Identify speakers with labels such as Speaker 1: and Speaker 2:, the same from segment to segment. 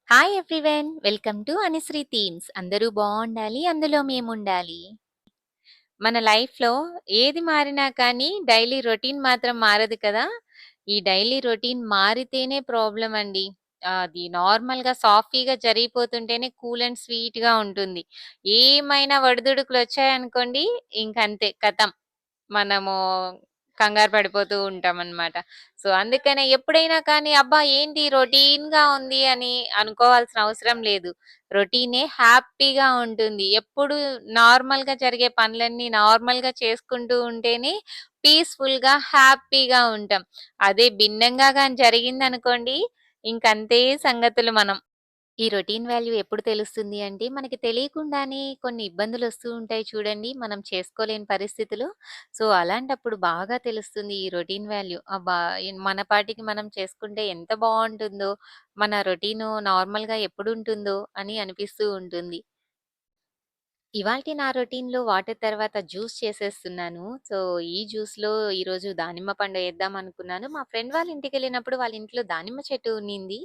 Speaker 1: Hi everyone! Welcome to Anusri themes. అందరూ బావుండాలి. అందులో మేముండాలి. మన లైఫ్‌లో ఏది మారినా కానీ డైలీ రొటీన్ మాత్రం మారదు కదా! ఈ డైలీ రొటీన్ మారితేనే ప్రాబ్లమ్ అండి. అది నార్మల్‌గా సాఫీగా జరిగిపోతుంటేనే కూల్ అండ్ స్వీట్‌గా ఉంటుంది. ఏమైనా ఒడిదుడుకులొచ్చాయనుకోండి ఇంకంతే ఖతం. మనము కంగారు పడిపోతూ ఉంటామనమాట. సో, అందుకనే ఎప్పుడైనా కానీ అబ్బా! ఏంటి రొటీన్‌గా ఉంది అని అనుకోవాల్సిన అవసరం లేదు. రొటీనే హ్యాపీగా ఉంటుంది. ఎప్పుడు నార్మల్‌గా జరిగే పనులన్నీ నార్మల్‌గా చేసుకుంటూ ఉంటేనే పీస్‌ఫుల్‌గా, హ్యాపీగా ఉంటాం. అదే భిన్నంగా గాని జరిగిందనుకోండి ఇంకంతే సంగతులు మనం. ఈ రొటీన్ వాల్యూ ఎప్పుడు తెలుస్తుంది అంటే, మనకి తెలియకుండానే కొన్ని ఇబ్బందులొస్తూ ఉంటాయి చూడండి, మనం చేసుకోలేని పరిస్థితులు. సో, అలాంటప్పుడు బాగా తెలుస్తుంది ఈ రొటీన్ వాల్యూ. అబ్బా! మన పాటికి మనం చేసుకుంటే ఎంత బావుంటుందో, మన రొటీను నార్మల్‌గా ఎప్పుడుంటుందో అని అనిపిస్తూ ఉంటుంది. ఇవాల్టి నా రొటీన్‌లో వాటర్ తర్వాత జ్యూస్ చేసేస్తున్నాను. సో, ఈ జ్యూస్‌లో ఈరోజు దానిమ్మ పండు ఏద్దామనుకున్నాను. మా ఫ్రెండ్ వాళ్ళ ఇంటికెళ్ళినప్పుడు వాళ్ళ ఇంట్లో దానిమ్మ చెట్టు ఉన్నింది.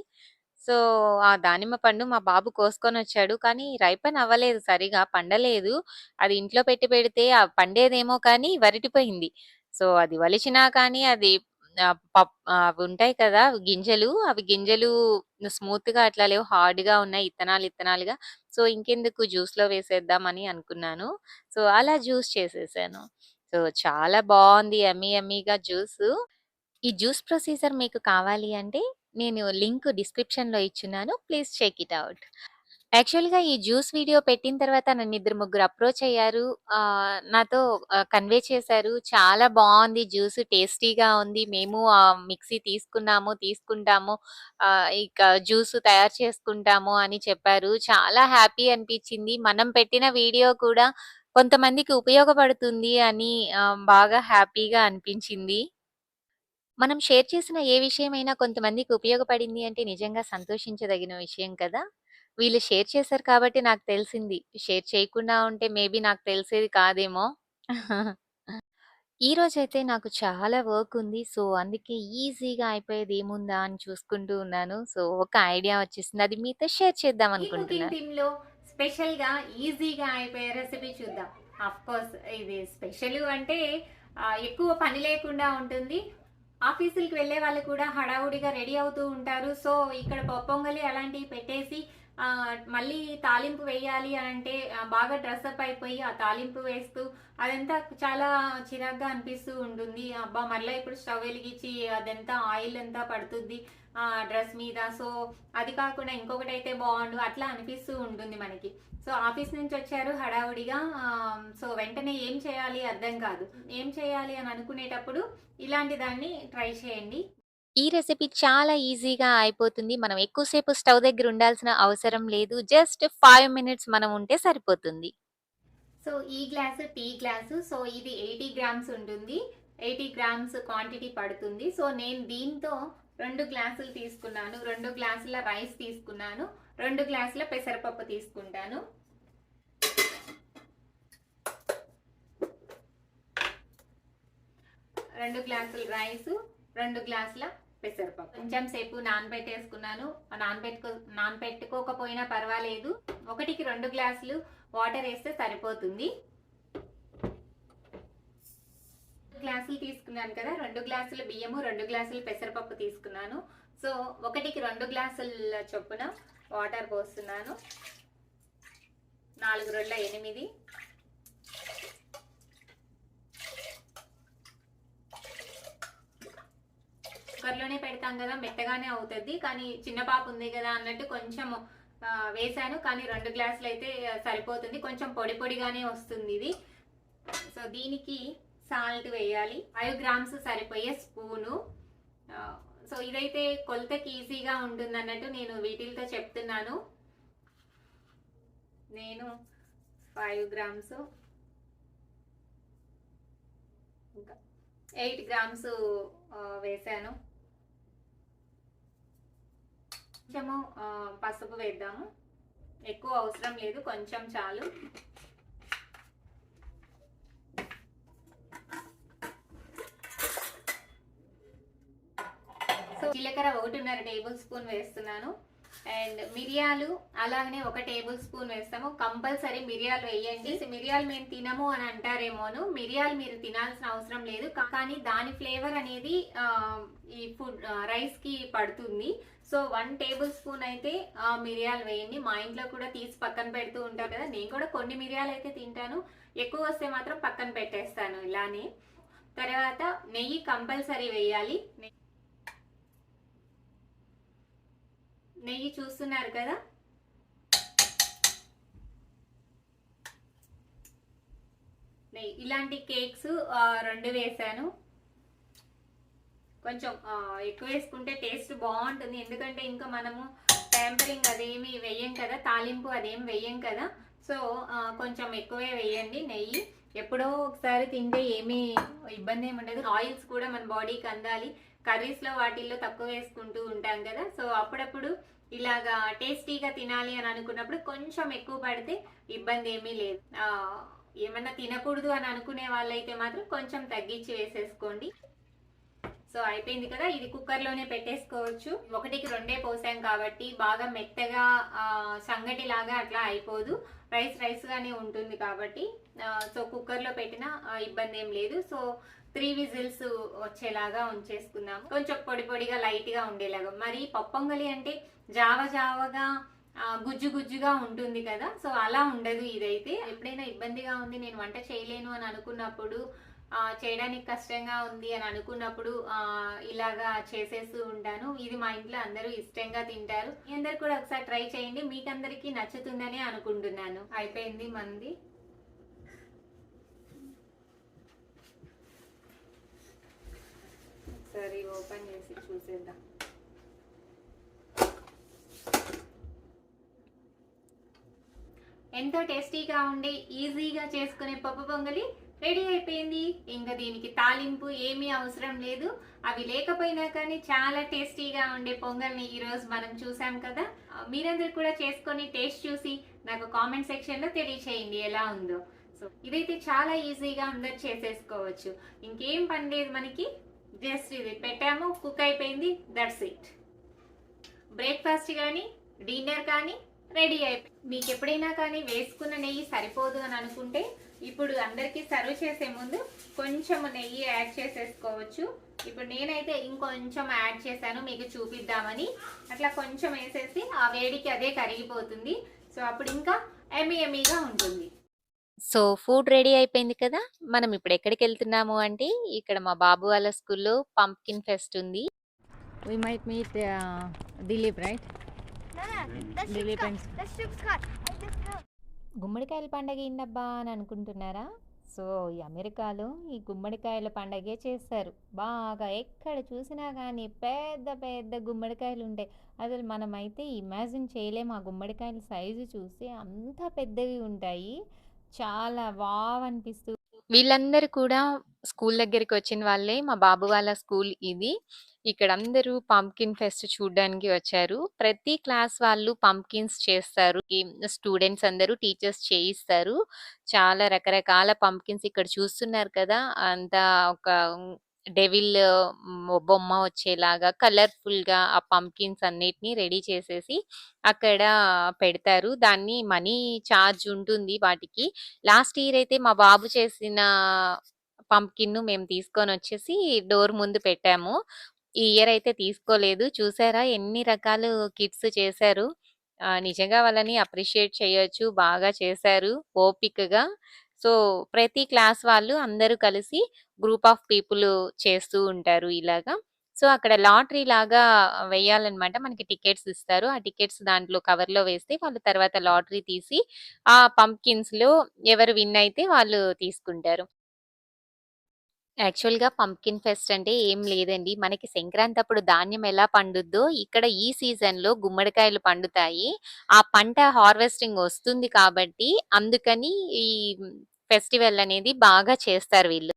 Speaker 1: సో, ఆ దానిమ్మ పండు మా బాబు కోసుకొనొచ్చాడు. కానీ రైపెన్ అవ్వలేదు సరిగా, పండలేదు. అది ఇంట్లో పెడితే పండేదేమో కానీ వరటిపోయింది. సో, అది వలిచినా కానీ అది అవుంటాయి కదా! అవి గింజలు స్మూత్‌గా అట్లా లేవు. హార్డ్‌గా ఉన్నాయి ఇత్తనాలు ఇత్తనాలుగా. సో, ఇంకెందుకు జ్యూస్‌లో వేసేద్దామని అనుకున్నాను. సో, అలా జ్యూస్ చేసేసాను. సో, చాలా బావుంది యమ్మీ యమ్మీగా జ్యూసు. ఈ జ్యూస్ ప్రొసీజర్ మీకు కావాలి అంటే నేను లింక్ డిస్క్రిప్షన్‌లో ఇచ్చున్నాను. Please check it out. యాక్చువల్‌గా ఈ జ్యూస్ వీడియో పెట్టిన తర్వాత నన్నిద్దరు ముగ్గురు అప్రోచ్ అయ్యారు. నాతో కన్వే చేశారు. చాలా బావుంది జ్యూస్ టేస్టీగా ఉంది. మేము మిక్సీ తీసుకుంటాము. ఇక జ్యూస్ తయారు చేసుకుంటాము అని చెప్పారు. చాలా హ్యాపీ అనిపించింది. మనం పెట్టిన వీడియో కూడా కొంతమందికి ఉపయోగపడుతుంది అని బాగా హ్యాపీగా అనిపించింది. మనం షేర్ చేసిన ఏ విషయమైనా కొంతమందికి ఉపయోగపడింది అంటే నిజంగా సంతోషించదగిన విషయం కదా! వీళ్ళు షేర్ చేశారు కాబట్టి నాకు తెలిసింది. షేర్ చేయకుండా ఉంటే మేబీ నాకు తెలిసేది కాదేమో. ఈరోజైతే నాకు చాలా వర్క్ ఉంది. సో, అందుకే ఈజీగా అయిపోయేది ఏముందా అని చూసుకుంటూ ఉన్నాను. సో, ఒక ఐడియా వచ్చేసింది. అది మీతో షేర్ చేద్దాం
Speaker 2: ఈ
Speaker 1: అనుకుంటున్నా.
Speaker 2: కుకింగ్ టీమ్‌లో స్పెషల్‌గా ఈజీగా అయిపోయే రెసిపీ చూద్దాం. ఆఫ్‌కోర్స్ ఇది స్పెషల్ అంటే ఎక్కువ పని లేకుండా ఉంటుంది. ఆఫీసులకి వెళ్ళే వాళ్ళు కూడా హడావుడిగా రెడీ అవుతూ ఉంటారు. సో, ఇక్కడ పొంగలి అలాంటివి పెట్టేసి మళ్ళీ తాలింపు వేయాలి అని అంటే బాగా డ్రెస్అప్ అయిపోయి ఆ తాలింపు వేస్తూ అదంతా చాలా చిరాగ్గా అనిపిస్తూ ఉంటుంది. అబ్బా! మళ్ళీ ఇప్పుడు స్టవ్ వెలిగించి అదంతా ఆయిల్ అంతా పడుతుంది డ్రెస్ మీద. సో, అది కాకుండా ఇంకొకటైతే బాగుండు అట్లా అనిపిస్తూ ఉంటుంది మనకి. సో, ఆఫీస్ నుంచి వచ్చారు హడావుడిగా. సో, వెంటనే ఏం చేయాలి అర్థం కాదు. ఏం చేయాలి అని అనుకునేటప్పుడు ఇలాంటి దాన్ని ట్రై చేయండి.
Speaker 1: ఈ రెసిపీ చాలా ఈజీగా అయిపోతుంది. మనం ఎక్కువ సేపు స్టవ్ దగ్గర ఉండాల్సిన అవసరం లేదు. జస్ట్ 5 మినిట్స్ మనం ఉంటే సరిపోతుంది.
Speaker 2: సో, ఈ గ్లాసు టీ గ్లాసు. సో, ఇది 80 గ్రామ్స్ ఉంటుంది. 80 గ్రామ్స్ క్వాంటిటీ పడుతుంది. సో, నేను దీంతో 2 గ్లాసులు తీసుకున్నాను. 2 గ్లాసుల రైస్ తీసుకున్నాను. 2 గ్లాసుల పెసరపప్పు తీసుకుంటాను. 2 గ్లాసుల రైసు, 2 గ్లాసుల పెసరపప్పు. కొంచెం సేపు నానబెట్టేసుకున్నాను. నానబెట్టుకోకపోయినా పర్వాలేదు. 1కి 2 గ్లాసులు వాటర్ వేస్తే సరిపోతుంది. గ్లాసులు తీసుకున్నాను కదా, 2 గ్లాసుల బియ్యము, 2 గ్లాసుల పెసరపప్పు తీసుకున్నాను. సో, 1కి 2 గ్లాసుల చొప్పున వాటర్ పోస్తున్నాను. 4 2 8. కుక్కర్లోనే పెడతాం కదా, మెత్తగానే అవుతుంది. కానీ చిన్న పాప ఉంది కదా అన్నట్టు కొంచెం వేసాను. కానీ 2 గ్లాసులు అయితే సరిపోతుంది. కొంచెం పొడి పొడిగానే వస్తుంది ఇది. సో, దీనికి సాల్ట్ వేయాలి. 5 గ్రామ్స్ సరిపోయే స్పూను. సో, ఇదైతే కొలతకి ఈజీగా ఉంటుంది అన్నట్టు నేను వీటితో చెప్తున్నాను. నేను 5 గ్రామ్స్ ఇంకా 8 గ్రామ్స్ వేసాను. కొంచెము పసుపు వేద్దాము. ఎక్కువ అవసరం లేదు, కొంచెం చాలు. సో, జీలకర్ర 1.5 టేబుల్ స్పూన్ వేస్తున్నాను. అండ్ మిరియాలు అలాగనే ఒక టేబుల్ స్పూన్ వేస్తాము. కంపల్సరీ మిరియాలు వేయండి. మిరియాలు మేము తినము అని అంటారేమోను, మిరియాలు మీరు తినాల్సిన అవసరం లేదు, కానీ దాని ఫ్లేవర్ అనేది ఈ ఫుడ్ రైస్ కి పడుతుంది. సో 1 టేబుల్ స్పూన్ అయితే మిరియాలు వేయండి. మా ఇంట్లో కూడా తీసి పక్కన పెడుతూ ఉంటారు కదా, నేను కూడా కొన్ని మిరియాలు అయితే తింటాను, ఎక్కువ వస్తే మాత్రం పక్కన పెట్టేస్తాను ఇలానే. తర్వాత నెయ్యి కంపల్సరీ వేయాలి. నెయ్యి చూస్తున్నారు కదా, నెయ్యి ఇలాంటి కేక్స్ 2 వేసాను. కొంచెం ఎక్కువ వేసుకుంటే టేస్ట్ బాగుంటుంది, ఎందుకంటే ఇంకా మనము టెంపరింగ్ అదేమి వేయం కదా, తాలింపు అదేం వేయం కదా. సో కొంచెం ఎక్కువే వేయండి నెయ్యి. ఎప్పుడో ఒకసారి తింటే ఏమీ ఇబ్బంది ఏమి ఉండదు. ఆయిల్స్ కూడా మన బాడీకి అందాలి. కర్రీస్లో వాటిల్లో తక్కువ వేసుకుంటూ ఉంటాం కదా, సో అప్పుడప్పుడు ఇలాగా టేస్టీగా తినాలి అని అనుకున్నప్పుడు కొంచెం ఎక్కువ పడితే ఇబ్బంది ఏమీ లేదు. ఏమన్నా తినకూడదు అని అనుకునే వాళ్ళైతే మాత్రం కొంచెం తగ్గించి వేసేసుకోండి. సో అయిపోయింది కదా, ఇది కుక్కర్లోనే పెట్టేసుకోవచ్చు. 1కి 2 పోసాం కాబట్టి బాగా మెత్తగా సంగటి లాగా అట్లా అయిపోదు, రైస్ గానే ఉంటుంది కాబట్టి. సో కుక్కర్లో పెట్టినా ఇబ్బంది ఏం లేదు. సో 3 విజిల్స్ వచ్చేలాగా ఉంచేసుకుందాము. కొంచెం పొడి పొడిగా లైట్ గా ఉండేలాగా. మరి పప్పొంగలి అంటే జావగా గుజ్జుగా ఉంటుంది కదా, సో అలా ఉండదు ఇదైతే. ఎప్పుడైనా ఇబ్బందిగా ఉంది, నేను వంట చేయలేను అని అనుకున్నప్పుడు, చేయడానికి కష్టంగా ఉంది అని అనుకున్నప్పుడు ఇలాగా చేసేస్తూ ఉంటాను. ఇది మా ఇంట్లో అందరూ ఇష్టంగా తింటారు. మీ అందరు కూడా ఒకసారి ట్రై చేయండి, మీకందరికీ నచ్చుతుందని అనుకుంటున్నాను. అయిపోయింది మంది. ఒకసారి ఓపెన్ చేసి చూసేద్దాం. ఎంతో టేస్టీగా ఉండే ఈజీగా చేసుకునే పప్పు పొంగలి రెడీ అయిపోయింది. ఇంకా దీనికి తాలింపు ఏమీ అవసరం లేదు. అవి లేకపోయినా కానీ చాలా టేస్టీగా ఉండే పొంగల్ని ఈరోజు మనం చూసాం కదా. మీరందరూ కూడా చేసుకొని టేస్ట్ చూసి నాకు కామెంట్ సెక్షన్ లో తెలియచేయండి ఎలా ఉందో. సో ఇదైతే చాలా ఈజీగా అందరు చేసేసుకోవచ్చు, ఇంకేం పని లేదు మనకి. జస్ట్ ఇది పెట్టాము, కుక్ అయిపోయింది, దట్స్ ఇట్. బ్రేక్ఫాస్ట్ కానీ డిన్నర్ కానీ రెడీ అయిపోయింది. మీకు ఎప్పుడైనా కానీ వేసుకున్న నెయ్యి సరిపోదు అని అనుకుంటే ఇప్పుడు అందరికీ సర్వ్ చేసే ముందు కొంచెం నెయ్యి యాడ్ చేసేసుకోవచ్చు. ఇప్పుడు నేనైతే ఇంకొంచెం యాడ్ చేశాను మీకు చూపిద్దామని. అట్లా కొంచెం వేసేసి ఆ వేడికి అదే కరిగిపోతుంది. సో అప్పుడు ఇంకా ఎమ్మీగా ఉంటుంది.
Speaker 1: సో ఫుడ్ రెడీ అయిపోయింది కదా, మనం ఇప్పుడు ఎక్కడికి వెళ్తున్నాము అంటే ఇక్కడ మా బాబు వాళ్ళ స్కూల్లో పంప్కిన్ ఫెస్ట్ ఉంది.
Speaker 3: We might meet Dilip, right?
Speaker 4: That's
Speaker 3: Dilip and
Speaker 4: Shub's car. I just know.
Speaker 1: గుమ్మడికాయల పండగ ఏంటబ్బా అని అనుకుంటున్నారా? సో ఈ అమెరికాలో ఈ గుమ్మడికాయల పండగే చేస్తారు బాగా. ఎక్కడ చూసినా కానీ పెద్ద పెద్ద గుమ్మడికాయలు ఉంటాయి. అసలు మనమైతే ఇమాజిన్ చేయలేము, ఆ గుమ్మడికాయల సైజు చూసి అంత పెద్దవి ఉంటాయి. చాలా వావ్ అనిపిస్తూ వీళ్ళందరూ కూడా స్కూల్ దగ్గరికి వచ్చిన వాళ్ళే. మా బాబు వాళ్ళ స్కూల్ ఇది. ఇక్కడ అందరూ పంప్కిన్ ఫెస్ట్ చూడడానికి వచ్చారు. ప్రతి క్లాస్ వాళ్ళు పంప్కిన్స్ చేస్తారు. ఈ స్టూడెంట్స్ అందరూ టీచర్స్ చేయిస్తారు. చాలా రకరకాల పంప్కిన్స్ ఇక్కడ చూస్తున్నారు కదా, అంతా ఒక డెవిల్ బొమ్మ వచ్చేలాగా కలర్ఫుల్ గా ఆ పంప్కిన్స్ అన్నిటిని రెడీ చేసేసి అక్కడ పెడతారు. దాన్ని మనీ చార్జ్ ఉంటుంది వాటికి. లాస్ట్ ఇయర్ అయితే మా బాబు చేసిన పంప్కిన్ మేము తీసుకొని వచ్చేసి డోర్ ముందు పెట్టాము. ఈ ఇయర్ అయితే తీసుకోలేదు. చూసారా ఎన్ని రకాలు కిడ్స్ చేశారు. నిజంగా వాళ్ళని అప్రిషియేట్ చేయొచ్చు, బాగా చేశారు ఓపికగా. సో ప్రతి క్లాస్ వాళ్ళు అందరూ కలిసి గ్రూప్ ఆఫ్ పీపుల్ చేస్తూ ఉంటారు ఇలాగా. సో అక్కడ లాటరీ లాగా వేయాలన్నమాట. మనకి టికెట్స్ ఇస్తారు. ఆ టికెట్స్ దాంట్లో కవర్లో వేస్తే వాళ్ళు తర్వాత లాటరీ తీసి ఆ పంప్కిన్స్ లో ఎవరు విన్ అయితే వాళ్ళు తీసుకుంటారు. యాక్చువల్‌గా పంప్కిన్ ఫెస్ట్ అంటే ఏం లేదండి. మనకి సంక్రాంతి అప్పుడు ధాన్యం ఎలా పండుద్దో, ఇక్కడ ఈ సీజన్‌లో గుమ్మడికాయలు పండుతాయి. ఆ పంట హార్వెస్టింగ్ వస్తుంది కాబట్టి, అందుకని ఈ ఫెస్టివల్ అనేది బాగా చేస్తారు వీళ్ళు.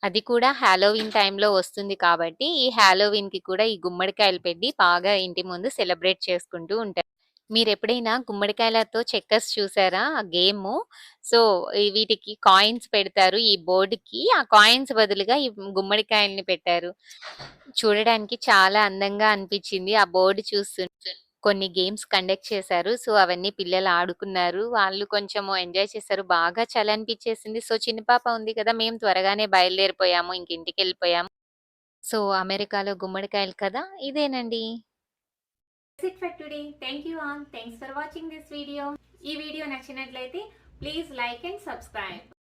Speaker 1: అది కూడా హాలోవీన్ టైంలో వస్తుంది కాబట్టి, ఈ హాలోవీన్‌కి కూడా ఈ గుమ్మడికాయలు పెట్టి బాగా ఇంటి ముందు సెలబ్రేట్ చేసుకుంటూ ఉంటారు. మీరెప్పుడైనా గుమ్మడికాయలతో చెక్కర్స్ చూసారా? ఆ గేము. సో, వీటికి కాయిన్స్ పెడతారు ఈ బోర్డ్‌కి. ఆ కాయిన్స్ బదులుగా ఈ గుమ్మడికాయల్ని పెట్టారు. చూడడానికి చాలా అందంగా అనిపిచ్చింది ఆ బోర్డ్ చూస్తుంటే. కొన్ని గేమ్స్ కండక్ట్ చేశారు. సో, అవన్నీ పిల్లలు ఆడుకున్నారు. వాళ్ళు కొంచెము ఎంజాయ్ చేశారు. బాగా చలి అనిపిచ్చేసింది. సో, చిన్న పాప ఉంది కదా! మేము త్వరగానే బయలుదేరిపోయాము. ఇంక ఇంటికెళ్ళిపోయాము. సో, అమెరికాలో గుమ్మడికాయలు కదా! ఇదేనండి.
Speaker 2: That's it for today. Thank you all. Thanks for watching this video. ఈ వీడియో నచ్చినట్లయితే ప్లీజ్ లైక్ అండ్ సబ్స్క్రైబ్.